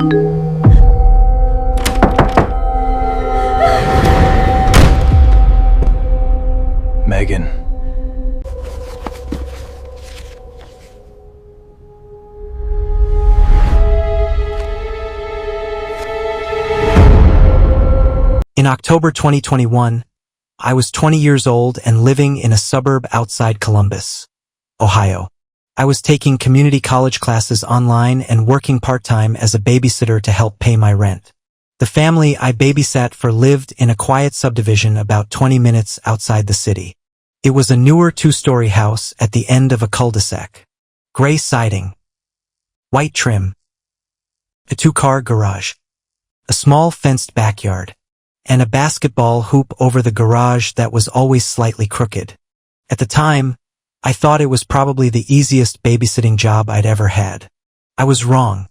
Megan. In October 2021, I was 20 years old and living in a suburb outside Columbus, Ohio. I was taking community college classes online and working part-time as a babysitter to help pay my rent. The family I babysat for lived in a quiet subdivision about 20 minutes outside the city. It was a newer two-story house at the end of a cul-de-sac. Gray siding, white trim, a two-car garage, a small fenced backyard, and a basketball hoop over the garage that was always slightly crooked. At the time, I thought it was probably the easiest babysitting job I'd ever had. I was wrong.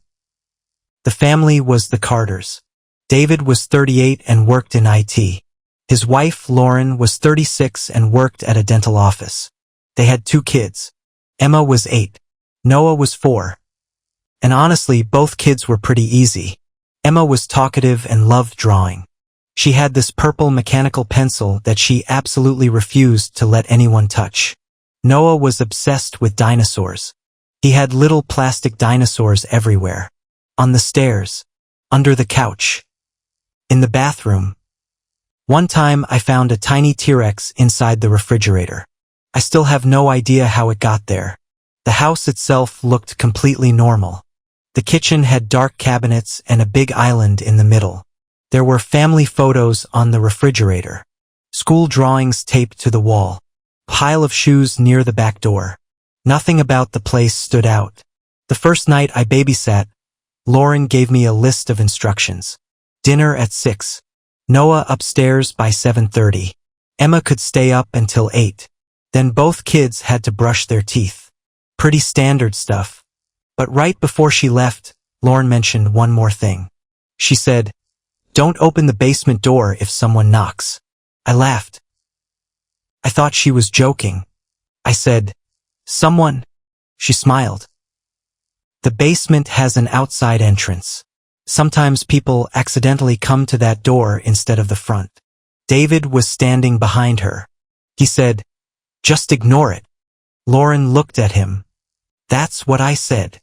The family was the Carters. David was 38 and worked in IT. His wife, Lauren, was 36 and worked at a dental office. They had 2 kids. Emma was 8. Noah was 4. And honestly, both kids were pretty easy. Emma was talkative and loved drawing. She had this purple mechanical pencil that she absolutely refused to let anyone touch. Noah was obsessed with dinosaurs. He had little plastic dinosaurs everywhere. On the stairs, under the couch, in the bathroom. One time I found a tiny T-Rex inside the refrigerator. I still have no idea how it got there. The house itself looked completely normal. The kitchen had dark cabinets and a big island in the middle. There were family photos on the refrigerator, school drawings taped to the wall, pile of shoes near the back door. Nothing about the place stood out. The first night I babysat, Lauren gave me a list of instructions. Dinner at 6. Noah upstairs by 7:30. Emma could stay up until 8. Then both kids had to brush their teeth. Pretty standard stuff. But right before she left, Lauren mentioned one more thing. She said, "Don't open the basement door if someone knocks." I laughed. I thought she was joking. I said, "Someone?" She smiled. The basement has an outside entrance. Sometimes people accidentally come to that door instead of the front. David was standing behind her. He said, "Just ignore it." Lauren looked at him. That's what I said.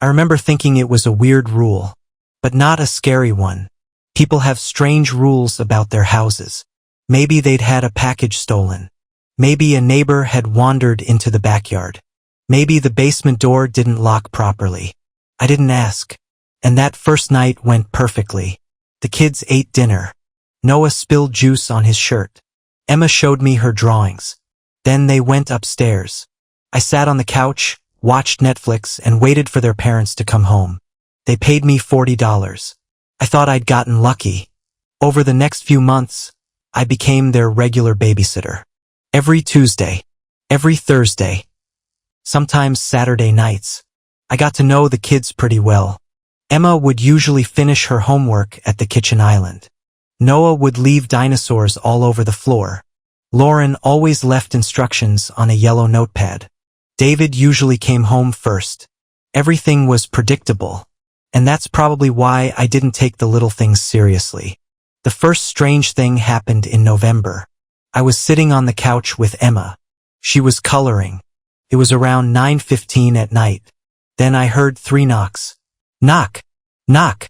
I remember thinking it was a weird rule, but not a scary one. People have strange rules about their houses. Maybe they'd had a package stolen. Maybe a neighbor had wandered into the backyard. Maybe the basement door didn't lock properly. I didn't ask. And that first night went perfectly. The kids ate dinner. Noah spilled juice on his shirt. Emma showed me her drawings. Then they went upstairs. I sat on the couch, watched Netflix, and waited for their parents to come home. They paid me $40. I thought I'd gotten lucky. Over the next few months, I became their regular babysitter. Every Tuesday, every Thursday, sometimes Saturday nights. I got to know the kids pretty well. Emma would usually finish her homework at the kitchen island. Noah would leave dinosaurs all over the floor. Lauren always left instructions on a yellow notepad. David usually came home first. Everything was predictable. And that's probably why I didn't take the little things seriously. The first strange thing happened in November. I was sitting on the couch with Emma. She was coloring. It was around 9:15 at night. Then I heard 3 knocks. Knock, knock,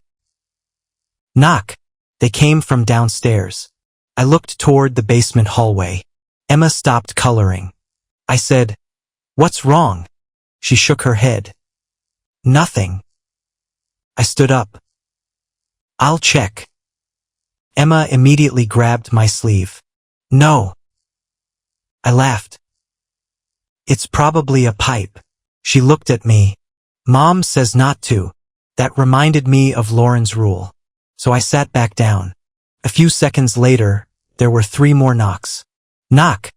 knock. They came from downstairs. I looked toward the basement hallway. Emma stopped coloring. I said, "What's wrong?" She shook her head. "Nothing." I stood up. "I'll check." Emma immediately grabbed my sleeve. "No." I laughed. "It's probably a pipe." She looked at me. "Mom says not to." That reminded me of Lauren's rule. So I sat back down. A few seconds later, there were 3 more knocks. Knock.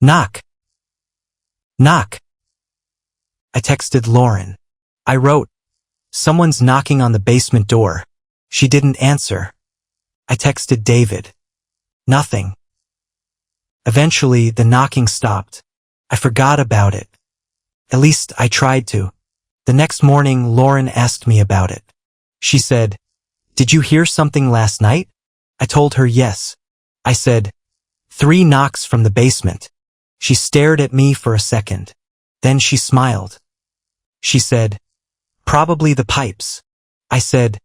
Knock. Knock. I texted Lauren. I wrote, "Someone's knocking on the basement door." She didn't answer. I texted David. Nothing. Eventually, the knocking stopped. I forgot about it. At least I tried to. The next morning, Lauren asked me about it. She said, "Did you hear something last night?" I told her yes. I said, "3 knocks from the basement." She stared at me for a second. Then she smiled. She said, "Probably the pipes." I said,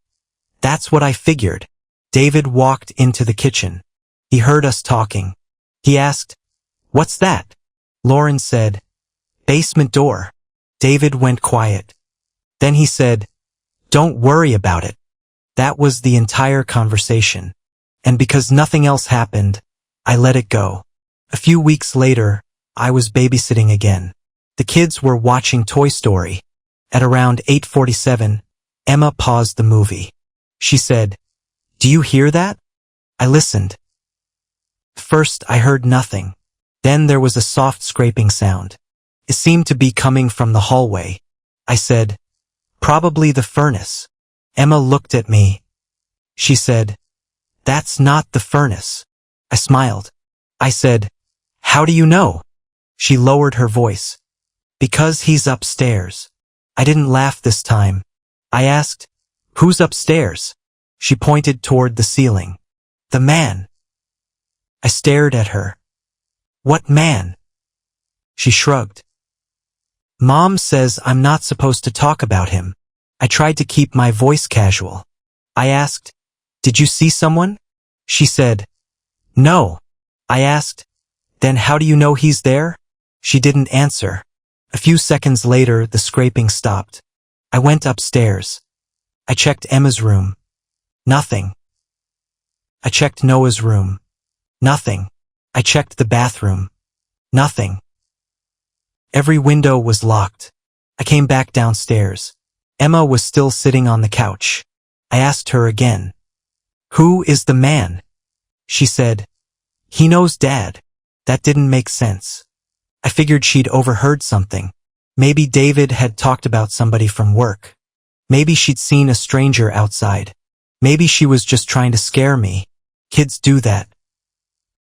"That's what I figured." David walked into the kitchen. He heard us talking. He asked, "What's that?" Lauren said, "Basement door." David went quiet. Then he said, "Don't worry about it." That was the entire conversation. And because nothing else happened, I let it go. A few weeks later, I was babysitting again. The kids were watching Toy Story. At around 8:47, Emma paused the movie. She said, "Do you hear that?" I listened. First, I heard nothing. Then there was a soft scraping sound. It seemed to be coming from the hallway. I said, "Probably the furnace." Emma looked at me. She said, "That's not the furnace." I smiled. I said, "How do you know?" She lowered her voice. "Because he's upstairs." I didn't laugh this time. I asked, "Who's upstairs?" She pointed toward the ceiling. "The man." I stared at her. "What man?" She shrugged. "Mom says I'm not supposed to talk about him." I tried to keep my voice casual. I asked, "Did you see someone?" She said, "No." I asked, "Then how do you know he's there?" She didn't answer. A few seconds later, the scraping stopped. I went upstairs. I checked Emma's room. Nothing. I checked Noah's room. Nothing. I checked the bathroom. Nothing. Every window was locked. I came back downstairs. Emma was still sitting on the couch. I asked her again, "Who is the man?" She said, "He knows Dad." That didn't make sense. I figured she'd overheard something. Maybe David had talked about somebody from work. Maybe she'd seen a stranger outside. Maybe she was just trying to scare me. Kids do that.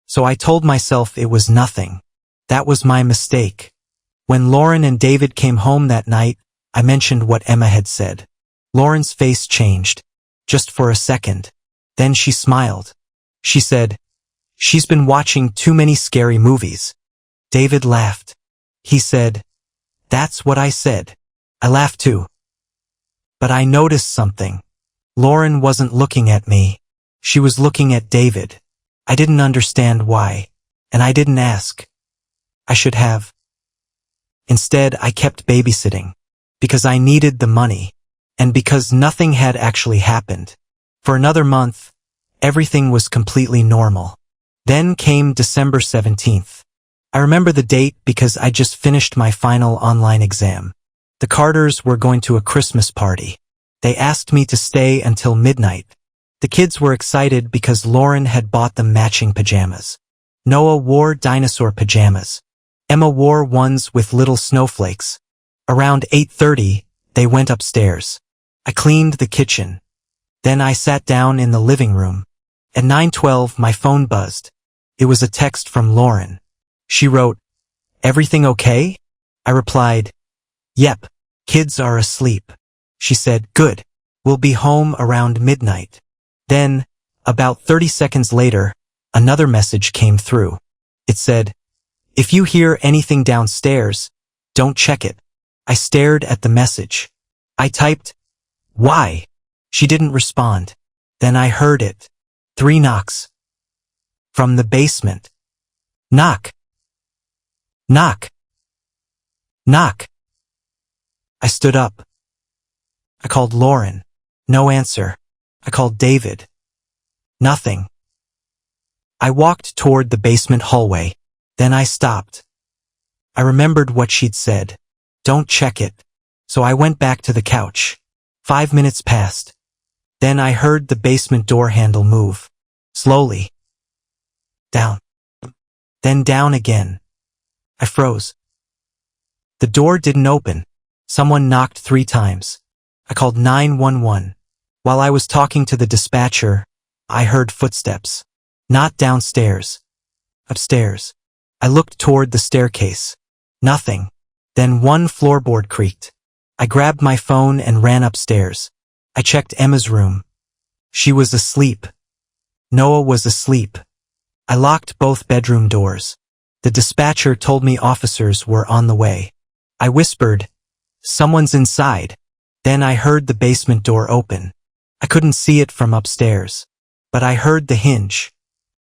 So I told myself it was nothing. That was my mistake. When Lauren and David came home that night, I mentioned what Emma had said. Lauren's face changed, just for a second. Then she smiled. She said, "She's been watching too many scary movies." David laughed. He said, "That's what I said." I laughed too. But I noticed something. Lauren wasn't looking at me. She was looking at David. I didn't understand why, and I didn't ask. I should have. Instead, I kept babysitting, because I needed the money, and because nothing had actually happened. For another month, everything was completely normal. Then came December 17th. I remember the date because I just finished my final online exam. The Carters were going to a Christmas party. They asked me to stay until midnight. The kids were excited because Lauren had bought them matching pajamas. Noah wore dinosaur pajamas. Emma wore ones with little snowflakes. Around 8:30, they went upstairs. I cleaned the kitchen. Then I sat down in the living room. At 9:12, my phone buzzed. It was a text from Lauren. She wrote, "Everything okay?" I replied, "Yep, kids are asleep." She said, "Good. We'll be home around midnight." Then, about 30 seconds later, another message came through. It said, "If you hear anything downstairs, don't check it." I stared at the message. I typed, "Why?" She didn't respond. Then I heard it. 3 knocks. From the basement. Knock. Knock. Knock. I stood up. I called Lauren. No answer. I called David. Nothing. I walked toward the basement hallway. Then I stopped. I remembered what she'd said. Don't check it. So I went back to the couch. 5 minutes passed. Then I heard the basement door handle move. Slowly. Down. Then down again. I froze. The door didn't open. Someone knocked 3 times. I called 911. While I was talking to the dispatcher, I heard footsteps. Not downstairs. Upstairs. I looked toward the staircase. Nothing. Then one floorboard creaked. I grabbed my phone and ran upstairs. I checked Emma's room. She was asleep. Noah was asleep. I locked both bedroom doors. The dispatcher told me officers were on the way. I whispered, "Someone's inside." Then I heard the basement door open. I couldn't see it from upstairs, but I heard the hinge.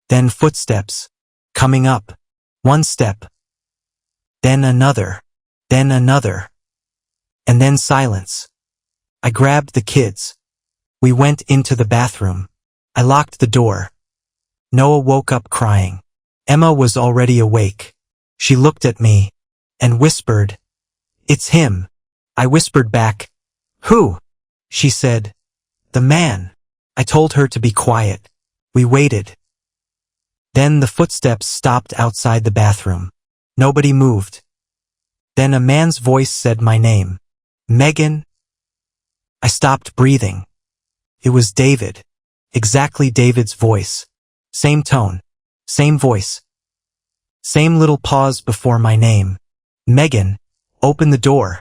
Then footsteps. Coming up. One step. Then another. Then another. And then silence. I grabbed the kids. We went into the bathroom. I locked the door. Noah woke up crying. Emma was already awake. She looked at me and whispered, "It's him." I whispered back, "Who?" She said, "The man." I told her to be quiet. We waited. Then the footsteps stopped outside the bathroom. Nobody moved. Then a man's voice said my name. "Megan." I stopped breathing. It was David. Exactly David's voice. Same tone. Same voice. Same little pause before my name. "Megan, open the door."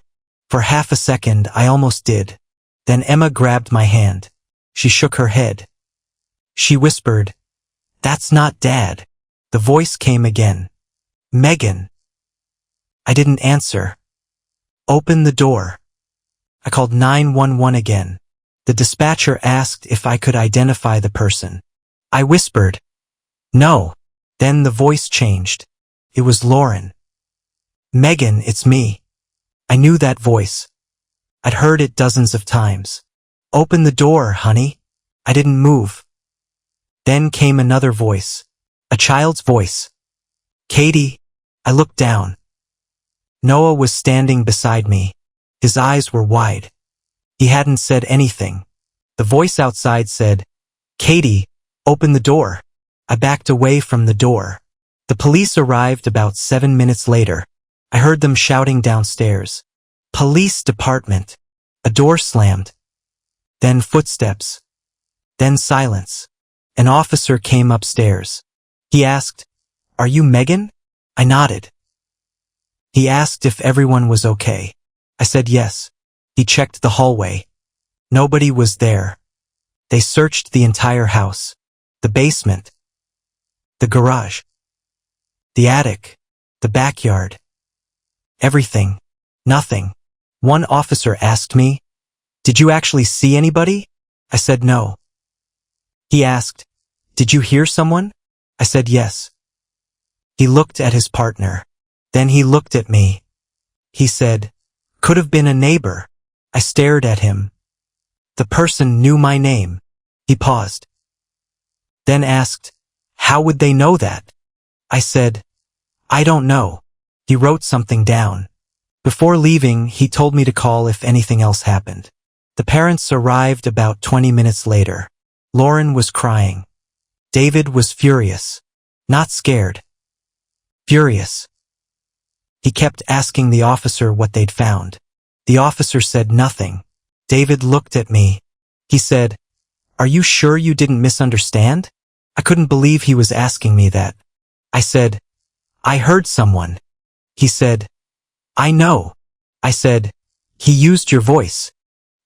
For half a second I almost did. Then Emma grabbed my hand. She shook her head. She whispered, "That's not Dad." The voice came again. "Megan." I didn't answer. "Open the door." I called 911 again. The dispatcher asked if I could identify the person. I whispered, "No." Then the voice changed. It was Lauren. "Megan, it's me." I knew that voice. I'd heard it dozens of times. "Open the door, honey." I didn't move. Then came another voice. A child's voice. "Katie." I looked down. Noah was standing beside me. His eyes were wide. He hadn't said anything. The voice outside said, "Katie, open the door." I backed away from the door. The police arrived about 7 minutes later. I heard them shouting downstairs. "Police department." A door slammed. Then footsteps. Then silence. An officer came upstairs. He asked, "Are you Megan?" I nodded. He asked if everyone was okay. I said yes. He checked the hallway. Nobody was there. They searched the entire house. The basement. The garage. The attic. The backyard. Everything. Nothing. One officer asked me, "Did you actually see anybody?" I said no. He asked, "Did you hear someone?" I said yes. He looked at his partner. Then he looked at me. He said, "Could have been a neighbor." I stared at him. The person knew my name. He paused. Then asked, "How would they know that?" I said, "I don't know." He wrote something down. Before leaving, he told me to call if anything else happened. The parents arrived about 20 minutes later. Lauren was crying. David was furious. Not scared. Furious. He kept asking the officer what they'd found. The officer said nothing. David looked at me. He said, "Are you sure you didn't misunderstand?" I couldn't believe he was asking me that. I said, "I heard someone." He said, "I know." I said, "He used your voice."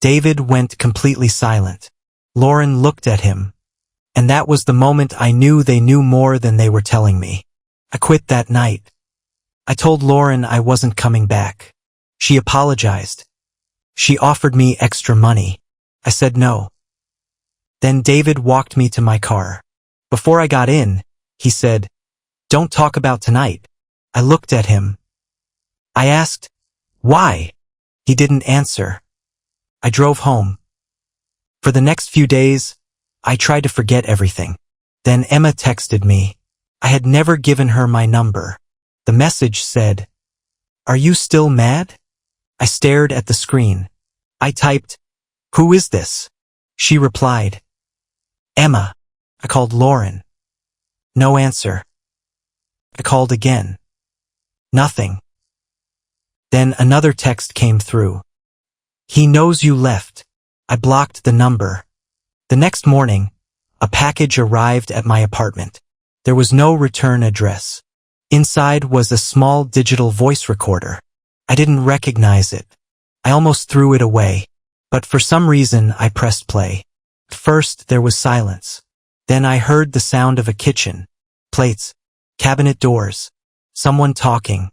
David went completely silent. Lauren looked at him. And that was the moment I knew they knew more than they were telling me. I quit that night. I told Lauren I wasn't coming back. She apologized. She offered me extra money. I said no. Then David walked me to my car. Before I got in, he said, "Don't talk about tonight." I looked at him. I asked, "Why?" He didn't answer. I drove home. For the next few days, I tried to forget everything. Then Emma texted me. I had never given her my number. The message said, "Are you still mad?" I stared at the screen. I typed, "Who is this?" She replied, "Emma." I called Lauren. No answer. I called again. Nothing. Then another text came through. "He knows you left." I blocked the number. The next morning, a package arrived at my apartment. There was no return address. Inside was a small digital voice recorder. I didn't recognize it. I almost threw it away. But for some reason, I pressed play. First, there was silence. Then I heard the sound of a kitchen, plates, cabinet doors, someone talking.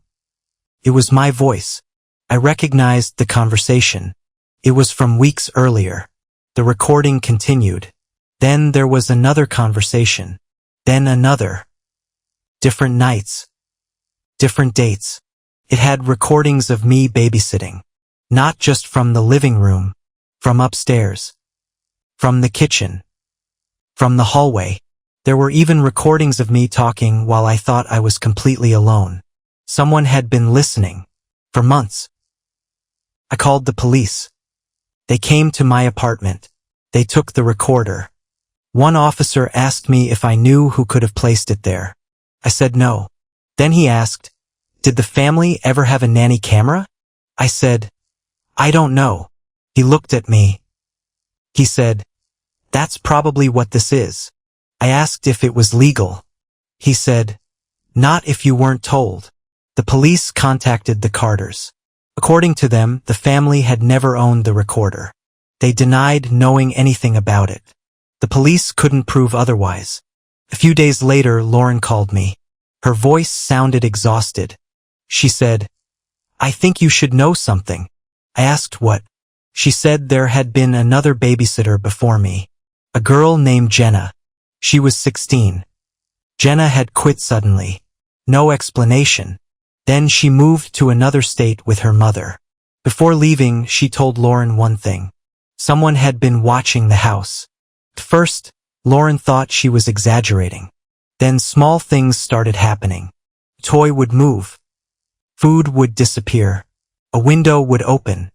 It was my voice. I recognized the conversation. It was from weeks earlier. The recording continued. Then there was another conversation. Then another. Different nights. Different dates. It had recordings of me babysitting. Not just from the living room. From upstairs. From the kitchen. From the hallway. There were even recordings of me talking while I thought I was completely alone. Someone had been listening. For months. I called the police. They came to my apartment. They took the recorder. One officer asked me if I knew who could have placed it there. I said no. Then he asked, "Did the family ever have a nanny camera?" I said, "I don't know." He looked at me. He said, "That's probably what this is." I asked if it was legal. He said, "Not if you weren't told." The police contacted the Carters. According to them, the family had never owned the recorder. They denied knowing anything about it. The police couldn't prove otherwise. A few days later, Lauren called me. Her voice sounded exhausted. She said, "I think you should know something." I asked what. She said there had been another babysitter before me. A girl named Jenna. She was 16. Jenna had quit suddenly. No explanation. Then she moved to another state with her mother. Before leaving, she told Lauren one thing. Someone had been watching the house. At first, Lauren thought she was exaggerating. Then small things started happening. A toy would move. Food would disappear. A window would open.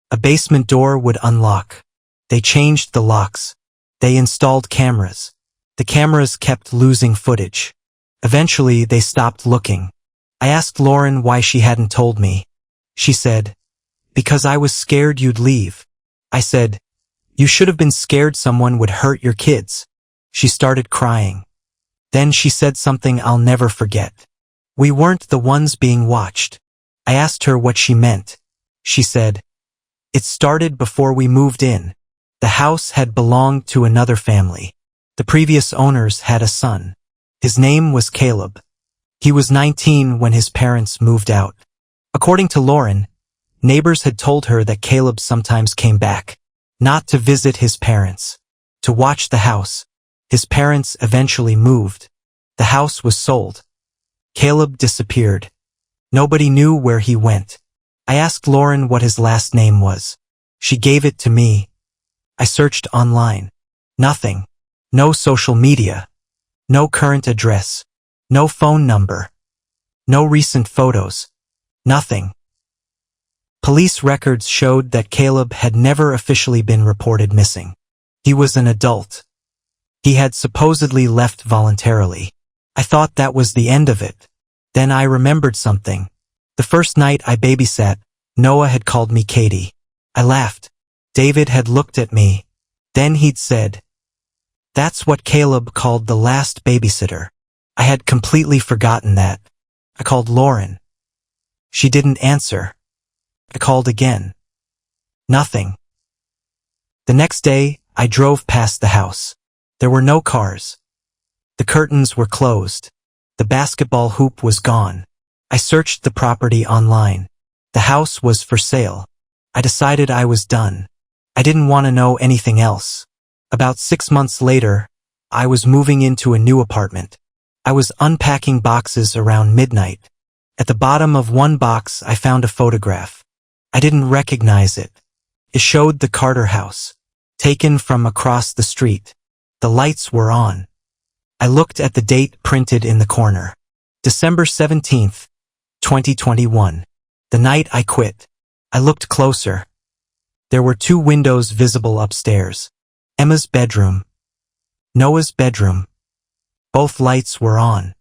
A basement door would unlock. They changed the locks. They installed cameras. The cameras kept losing footage. Eventually, they stopped looking. I asked Lauren why she hadn't told me. She said, "Because I was scared you'd leave." I said, "You should have been scared someone would hurt your kids." She started crying. Then she said something I'll never forget. "We weren't the ones being watched." I asked her what she meant. She said, "It started before we moved in. The house had belonged to another family. The previous owners had a son. His name was Caleb. He was 19 when his parents moved out." According to Lauren, neighbors had told her that Caleb sometimes came back, not to visit his parents, to watch the house. His parents eventually moved. The house was sold. Caleb disappeared. Nobody knew where he went. I asked Lauren what his last name was. She gave it to me. I searched online. Nothing. No social media. No current address. No phone number. No recent photos. Nothing. Police records showed that Caleb had never officially been reported missing. He was an adult. He had supposedly left voluntarily. I thought that was the end of it. Then I remembered something. The first night I babysat, Noah had called me Katie. I laughed. David had looked at me. Then he'd said, "That's what Caleb called the last babysitter." I had completely forgotten that. I called Lauren. She didn't answer. I called again. Nothing. The next day, I drove past the house. There were no cars. The curtains were closed. The basketball hoop was gone. I searched the property online. The house was for sale. I decided I was done. I didn't want to know anything else. About 6 months later, I was moving into a new apartment. I was unpacking boxes around midnight. At the bottom of one box, I found a photograph. I didn't recognize it. It showed the Carter house, taken from across the street. The lights were on. I looked at the date printed in the corner. December 17th, 2021. The night I quit. I looked closer. There were 2 windows visible upstairs. Emma's bedroom. Noah's bedroom. Both lights were on.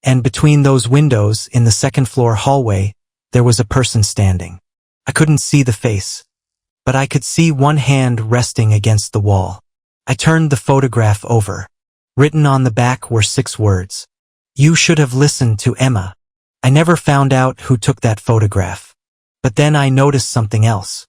And between those windows, in the second-floor hallway, there was a person standing. I couldn't see the face, but I could see one hand resting against the wall. I turned the photograph over. Written on the back were 6 words. "You should have listened to Emma." I never found out who took that photograph. But then I noticed something else.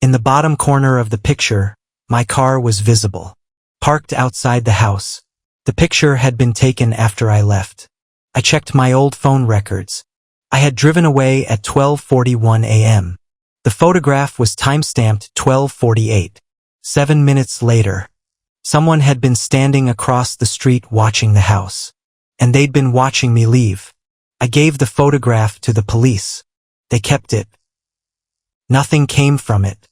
In the bottom corner of the picture, my car was visible, parked outside the house. The picture had been taken after I left. I checked my old phone records. I had driven away at 12:41 a.m. The photograph was timestamped 12:48. 7 minutes later, someone had been standing across the street watching the house. And they'd been watching me leave. I gave the photograph to the police. They kept it. Nothing came from it.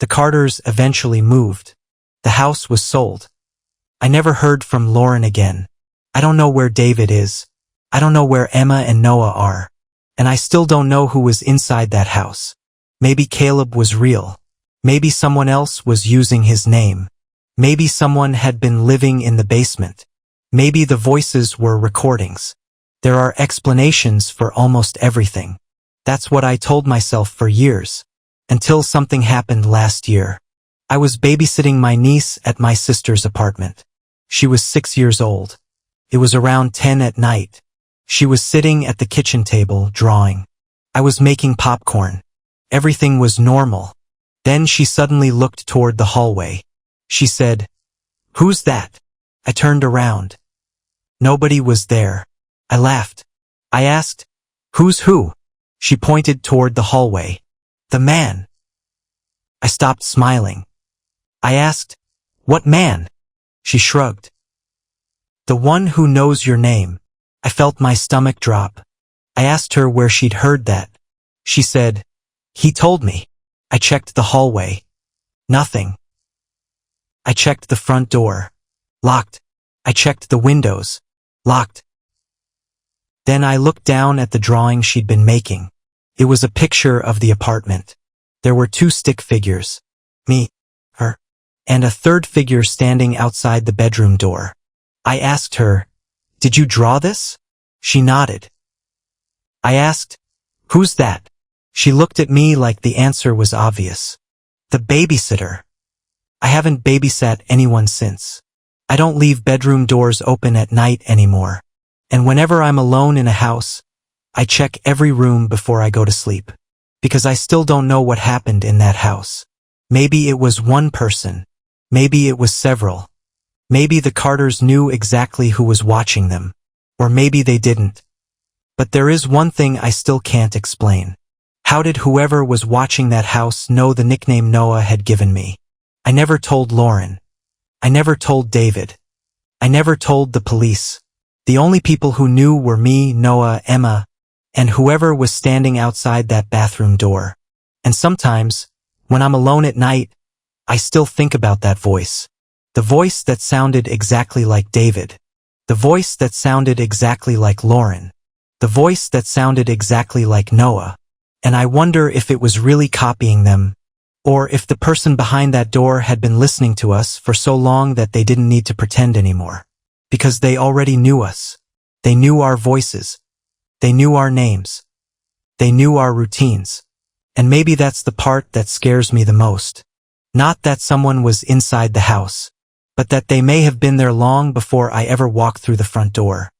The Carters eventually moved. The house was sold. I never heard from Lauren again. I don't know where David is. I don't know where Emma and Noah are. And I still don't know who was inside that house. Maybe Caleb was real. Maybe someone else was using his name. Maybe someone had been living in the basement. Maybe the voices were recordings. There are explanations for almost everything. That's what I told myself for years. Until something happened last year. I was babysitting my niece at my sister's apartment. She was 6 years old. It was around 10 at night. She was sitting at the kitchen table drawing. I was making popcorn. Everything was normal. Then she suddenly looked toward the hallway. She said, "Who's that?" I turned around. Nobody was there. I laughed. I asked, "Who's who?" She pointed toward the hallway. "The man." I stopped smiling. I asked, "What man?" She shrugged. "The one who knows your name." I felt my stomach drop. I asked her where she'd heard that. She said, "He told me." I checked the hallway. Nothing. I checked the front door. Locked. I checked the windows. Locked. Then I looked down at the drawing she'd been making. It was a picture of the apartment. There were 2 stick figures. Me, her, and a third figure standing outside the bedroom door. I asked her, "Did you draw this?" She nodded. I asked, "Who's that?" She looked at me like the answer was obvious. "The babysitter." I haven't babysat anyone since. I don't leave bedroom doors open at night anymore. And whenever I'm alone in a house, I check every room before I go to sleep. Because I still don't know what happened in that house. Maybe it was one person. Maybe it was several. Maybe the Carters knew exactly who was watching them. Or maybe they didn't. But there is one thing I still can't explain. How did whoever was watching that house know the nickname Noah had given me? I never told Lauren. I never told David. I never told the police. The only people who knew were me, Noah, Emma, and whoever was standing outside that bathroom door. And sometimes, when I'm alone at night, I still think about that voice. The voice that sounded exactly like David. The voice that sounded exactly like Lauren. The voice that sounded exactly like Noah. And I wonder if it was really copying them, or if the person behind that door had been listening to us for so long that they didn't need to pretend anymore. Because they already knew us. They knew our voices. They knew our names. They knew our routines. And maybe that's the part that scares me the most. Not that someone was inside the house, but that they may have been there long before I ever walked through the front door.